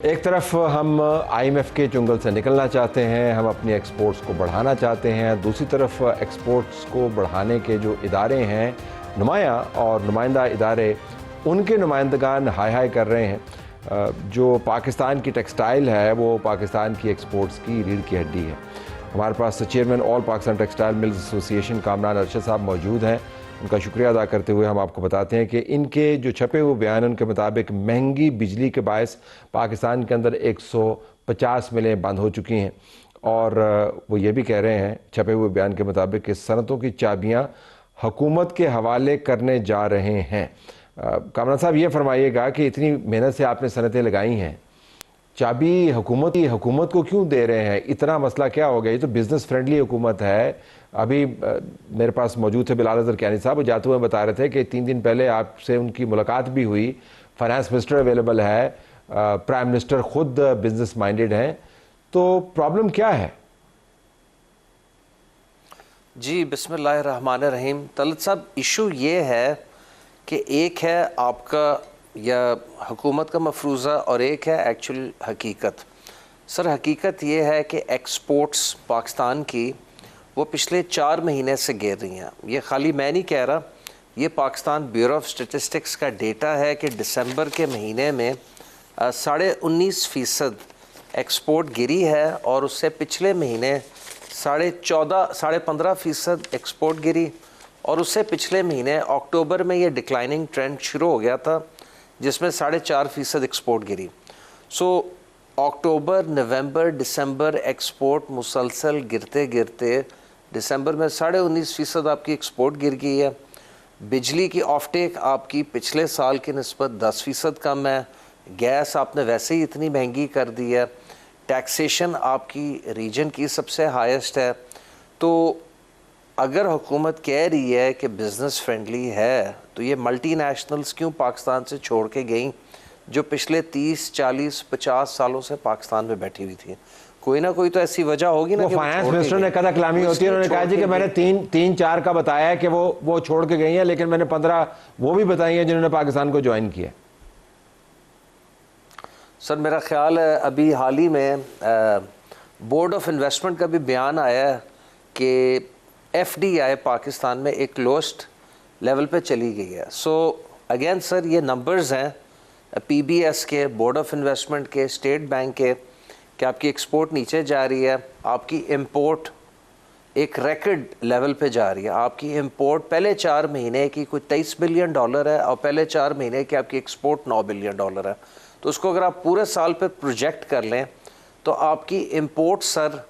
एक तरफ हम आईएमएफ के चुंगल से निकलना चाहते हैं, हम अपनी एक्सपोर्ट्स को बढ़ाना चाहते हैं। दूसरी तरफ एक्सपोर्ट्स को बढ़ाने के जो इदारे हैं, नुमाया और नुमाइंदा इदारे, उनके नुमाइंदगान हाय हाय कर रहे हैं। जो पाकिस्तान की टेक्सटाइल है वो पाकिस्तान की एक्सपोर्ट्स की रीढ़ की हड्डी है। हमारे पास chairman all Pakistan textile mills association Kamran Arshad sahab मौजूद हैं। उनका शुक्रिया अदा करते हुए हम आपको बताते हैं कि इनके जो छपे हुए बयान उनके मुताबिक महंगी बिजली के बायस पाकिस्तान के अंदर 150 मिलें बंद हो चुकी हैं। और वो ये भी कह रहे हैं छपे हुए बयान के मुताबिक कि सनतों की चाबियां हुकूमत के हवाले करने जा रहे हैं। कामरान साहब, ये फरमाइएगा कि इतनी मेहनत से आपने सनतें लगाई हैं, चाबी हुकूमत को क्यों दे रहे हैं? इतना मसला क्या हो गया? ये तो बिज़नेस फ्रेंडली हुकूमत है। अभी मेरे पास मौजूद थे बिलाल अज़हर कियानी साहब, वो जाते हुए बता रहे थे कि 3 दिन पहले आपसे उनकी मुलाकात भी हुई। फाइनेंस मिनिस्टर अवेलेबल है, प्राइम मिनिस्टर खुद बिजनेस माइंडेड हैं। तो प्रॉब्लम क्या है? जी बिस्मिल्लाहिर्रहमानिर्रहीम। तलत साहब, इशू ये है कि एक है आपका या हुकूमत का मफरूज़ा और एक है एक्चुअल हकीकत। सर, हकीकत ये है कि एक्सपोर्ट्स पाकिस्तान की वो पिछले 4 महीने से गिर रही हैं। ये खाली मैं नहीं कह रहा, ये पाकिस्तान ब्यूरो ऑफ स्टैटिस्टिक्स का डेटा है कि दिसंबर के महीने में 19.5% एक्सपोर्ट गिरी है और उससे पिछले महीने 15.5% एक्सपोर्ट गिरी और उससे पिछले महीने अक्टूबर में ये डिक्लाइनिंग ट्रेंड शुरू हो गया था जिसमें 4.5% एक्सपोर्ट गिरी। सो अक्टूबर, नवंबर, दिसंबर एक्सपोर्ट मुसलसल गिरते गिरते दिसंबर में 19.5% आपकी एक्सपोर्ट गिर गई है। बिजली की ऑफटेक आपकी पिछले साल की निस्बत 10% कम है। गैस आपने वैसे ही इतनी महंगी कर दी है। टैक्सेशन आपकी रीजन की सबसे हाईएस्ट है। तो अगर हुकूमत कह रही है कि बिज़नेस फ्रेंडली है तो ये मल्टीनेशनल्स क्यों पाकिस्तान से छोड़ के गई जो पिछले 30, 40, 50 सालों से पाकिस्तान में बैठी हुई थी? कोई ना कोई तो ऐसी वजह होगी ना। फाइनेंस मिनिस्टर ने कदा कलामी होती है, उन्होंने कहा जी कि मैंने 3-4 का बताया कि वो छोड़ के गई हैं, लेकिन मैंने 15 वो भी बताई हैं जिन्होंने पाकिस्तान को ज्वाइन किया। सर, मेरा ख्याल है अभी हाल ही में बोर्ड ऑफ इन्वेस्टमेंट का भी बयान आया है कि FDI पाकिस्तान में एक लोएस्ट लेवल पे चली गई है। सो अगेन सर, ये नंबर्स हैं PBS के, बोर्ड ऑफ इन्वेस्टमेंट के, स्टेट बैंक के, कि आपकी एक्सपोर्ट नीचे जा रही है, आपकी इंपोर्ट एक रिकॉर्ड लेवल पे जा रही है। आपकी इंपोर्ट पहले 4 महीने की कोई $23 बिलियन है और पहले 4 महीने की आपकी एक्सपोर्ट $9 बिलियन है। तो उसको अगर आप पूरे साल पे प्रोजेक्ट कर लें तो आपकी इंपोर्ट सर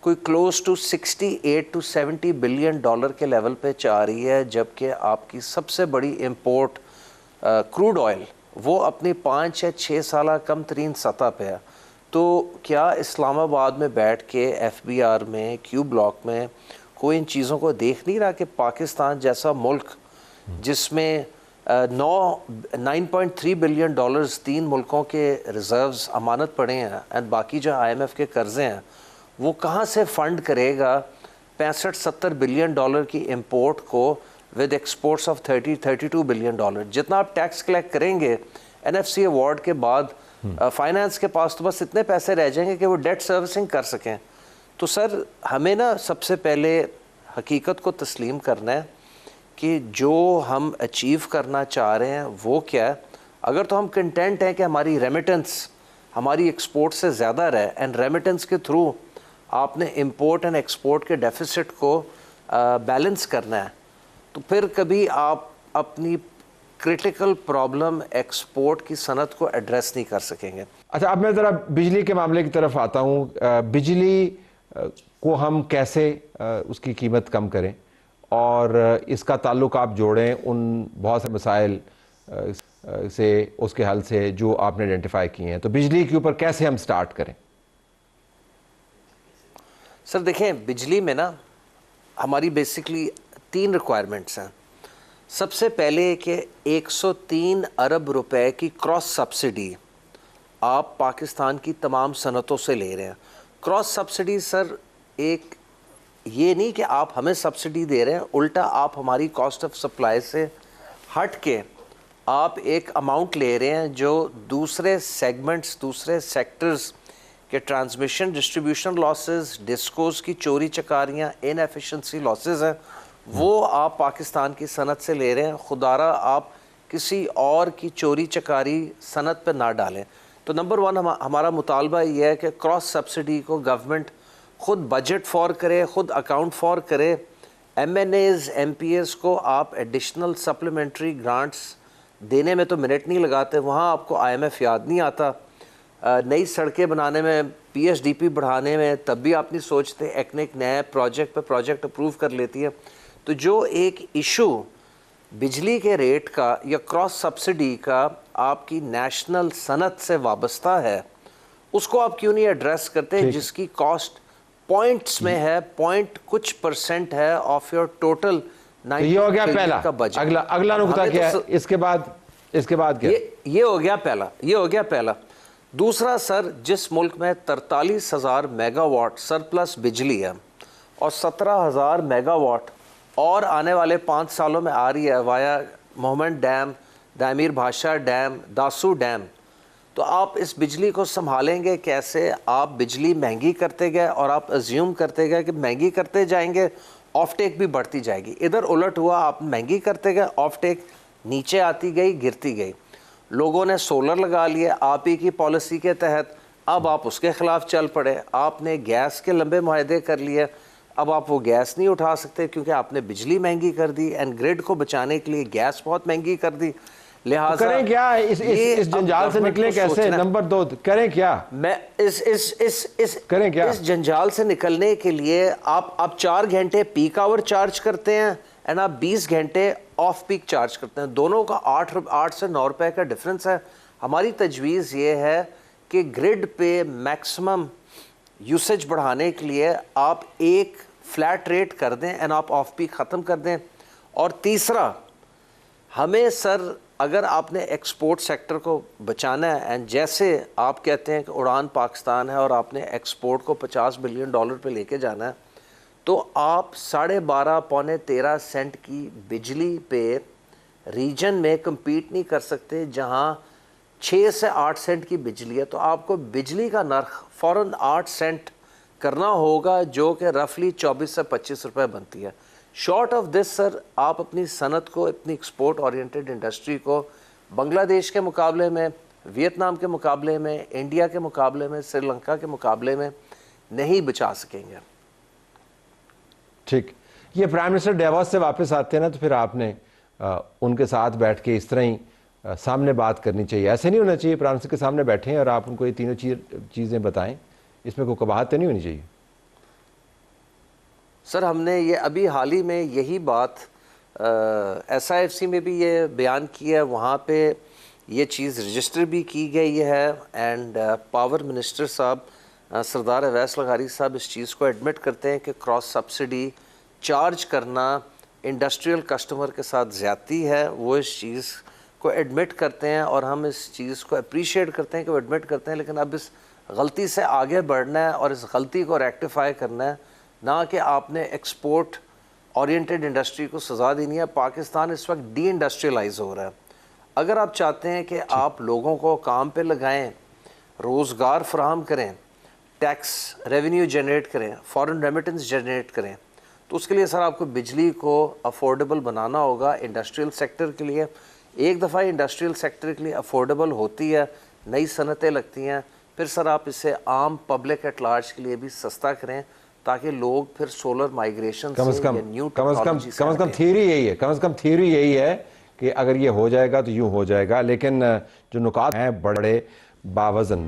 कोई क्लोज टू $68 to $70 बिलियन के लेवल पे जा रही है, जबकि आपकी सबसे बड़ी इंपोर्ट क्रूड ऑयल वो अपनी 5 या 6 साल कम तरीन सतह पे है। तो क्या इस्लामाबाद में बैठ के FBR में, क्यू ब्लॉक में कोई इन चीज़ों को देख नहीं रहा कि पाकिस्तान जैसा मुल्क जिसमें 9.3 बिलियन डॉलर्स 3 मुल्कों के रिज़र्व्स अमानत पड़े हैं एंड बाकी जो IMF के कर्ज़े हैं वो कहाँ से फ़ंड करेगा 65-70 बिलियन डॉलर की इंपोर्ट को with exports of 32 billion dollar? जितना आप टैक्स कलेक्ट करेंगे NFC अवार्ड के बाद फाइनेंस के पास तो बस इतने पैसे रह जाएंगे कि वो डेट सर्विसिंग कर सकें। तो सर, हमें ना सबसे पहले हकीकत को तस्लीम करना है कि जो हम अचीव करना चाह रहे हैं वो क्या है। अगर तो हम कंटेंट हैं कि हमारी रेमिटेंस हमारी एक्सपोर्ट से ज़्यादा रहे एंड रेमिटेंस के थ्रू आपने इंपोर्ट एंड एक्सपोर्ट के डेफिसिट को बैलेंस करना है, तो फिर कभी आप अपनी क्रिटिकल प्रॉब्लम एक्सपोर्ट की सनत को एड्रेस नहीं कर सकेंगे। अच्छा, अब मैं ज़रा बिजली के मामले की तरफ आता हूँ। बिजली को हम कैसे उसकी कीमत कम करें और इसका ताल्लुक आप जोड़ें उन बहुत से मसाइल से, उसके हल से जो आपने आइडेंटिफाई किए हैं। तो बिजली के ऊपर कैसे हम स्टार्ट करें? सर देखें, बिजली में ना हमारी बेसिकली 3 रिक्वायरमेंट्स हैं। सबसे पहले कि 103 अरब रुपए की क्रॉस सब्सिडी आप पाकिस्तान की तमाम सनतों से ले रहे हैं। क्रॉस सब्सिडी सर एक ये नहीं कि आप हमें सब्सिडी दे रहे हैं, उल्टा आप हमारी कॉस्ट ऑफ सप्लाई से हट के आप एक अमाउंट ले रहे हैं जो दूसरे सेगमेंट्स, दूसरे सेक्टर्स के ट्रांसमिशन डिस्ट्रीब्यूशन लॉसेस, डिस्कोस की चोरी चकारियाँ, इनएफिशिएंसी लॉसेस हैं, वो आप पाकिस्तान की सनत से ले रहे हैं। खुदारा आप किसी और की चोरी चकारी सनत पर ना डालें। तो नंबर वन हमारा मुतालबा ये है कि क्रॉस सब्सिडी को गवर्नमेंट ख़ुद बजट फॉर करे, ख़ुद अकाउंट फॉर करे। MNAs, MPAs को आप एडिशनल सप्लीमेंट्री ग्रांट्स देने में तो मिनट नहीं लगाते, वहाँ आपको IMF याद नहीं आता। नई सड़कें बनाने में, PSDP बढ़ाने में तब भी आप नहीं सोचते। एक नए प्रोजेक्ट पे प्रोजेक्ट अप्रूव कर लेती है। तो जो एक इशू बिजली के रेट का या क्रॉस सब्सिडी का आपकी नेशनल सनत से वाबस्ता है, उसको आप क्यों नहीं एड्रेस करते, जिसकी कॉस्ट पॉइंट्स में है, पॉइंट कुछ % है ऑफ योर टोटल। तो ये हो गया पहला का बजट। अगला नुकता क्या है इसके बाद क्या? ये हो गया पहला। दूसरा सर, जिस मुल्क में 43,000 मेगावाट सरप्लस बिजली है और 17,000 मेगावाट और आने वाले 5 सालों में आ रही है वाया मोहम्मद डैम, दामिर भाषा डैम, दासू डैम, तो आप इस बिजली को संभालेंगे कैसे? आप बिजली महंगी करते गए और आप अज्यूम करते गए कि महंगी करते जाएंगे, ऑफ टेक भी बढ़ती जाएगी। इधर उलट हुआ, आप महंगी करते गए, ऑफ टेक नीचे आती गई, गिरती गई। लोगों ने सोलर लगा लिए आप ही की पॉलिसी के तहत, अब आप उसके ख़िलाफ़ चल पड़े। आपने गैस के लंबे मुआहदे कर लिए, अब आप वो गैस नहीं उठा सकते क्योंकि आपने बिजली महंगी कर दी एंड ग्रिड को बचाने के लिए गैस बहुत महंगी कर दी। लिहाजा तो करें क्या? इस जंजाल से निकलें कैसे? नंबर 2 करें क्या? मैं करें क्या? इस जंजाल से निकलने के लिए आप 4 घंटे पीक आवर चार्ज करते हैं एंड आप 20 घंटे ऑफ पीक चार्ज करते हैं। दोनों का 8 से 9 रुपए का डिफरेंस है। हमारी तजवीज़ ये है कि ग्रिड पे मैक्सिमम यूसेज बढ़ाने के लिए आप एक फ्लैट रेट कर दें एंड आप ऑफ पीक ख़त्म कर दें। और तीसरा, हमें सर अगर आपने एक्सपोर्ट सेक्टर को बचाना है एंड जैसे आप कहते हैं कि उड़ान पाकिस्तान है और आपने एक्सपोर्ट को $50 बिलियन पे लेके जाना है, तो आप 12.5 पौने 13 सेंट की बिजली पे रीजन में कम्पीट नहीं कर सकते जहां 6 से 8 सेंट की बिजली है। तो आपको बिजली का नर्ख फ़ौरन 8 सेंट करना होगा, जो कि रफली 24 से 25 रुपए बनती है। शॉर्ट ऑफ दिस सर, आप अपनी सनत को, अपनी एक्सपोर्ट ओरिएंटेड इंडस्ट्री को बांग्लादेश के मुकाबले में, वियतनाम के मुकाबले में, इंडिया के मुकाबले में, श्रीलंका के मुकाबले में नहीं बचा सकेंगे। ठीक, ये प्राइम मिनिस्टर डेवोस से वापस आते हैं ना, तो फिर आपने उनके साथ बैठ के इस तरह ही सामने बात करनी चाहिए। ऐसे नहीं होना चाहिए प्राइम मिनिस्टर के सामने बैठे हैं और आप उनको ये तीनों चीज़ें बताएं, इसमें कोई कबाहत तो नहीं होनी चाहिए। सर, हमने ये अभी हाल ही में यही बात SIFC में भी ये बयान किया है, वहाँ पे ये चीज़ रजिस्टर भी की गई है एंड पावर मिनिस्टर साहब सरदार अवैस लगारी साहब इस चीज़ को एडमिट करते हैं कि क्रॉस सब्सिडी चार्ज करना इंडस्ट्रियल कस्टमर के साथ ज़्यादती है। वो इस चीज़ को एडमिट करते हैं और हम इस चीज़ को अप्रिशिएट करते हैं कि वो एडमिट करते हैं, लेकिन अब इस गलती से आगे बढ़ना है और इस गलती को रेक्टिफाई करना है, ना कि आपने एक्सपोर्ट ओरिएंटेड इंडस्ट्री को सज़ा देनी है। पाकिस्तान इस वक्त डी इंडस्ट्रियलाइज हो रहा है। अगर आप चाहते हैं कि आप लोगों को काम पे लगाएं, रोज़गार फराहम करें, टैक्स रेवेन्यू जनरेट करें, फॉरेन रेमिटेंस जनरेट करें, तो उसके लिए सर आपको बिजली को अफोर्डेबल बनाना होगा इंडस्ट्रियल सेक्टर के लिए। एक दफ़ा इंडस्ट्रियल सेक्टर के लिए अफोर्डेबल होती है, नई सनतें लगती हैं, फिर सर आप इसे आम पब्लिक एट लार्ज के लिए भी सस्ता करें ताकि लोग फिर सोलर माइग्रेशन कम से कम थियरी यही है कि अगर ये हो जाएगा तो यूं हो जाएगा, लेकिन जो नुकात हैं बड़े बावजन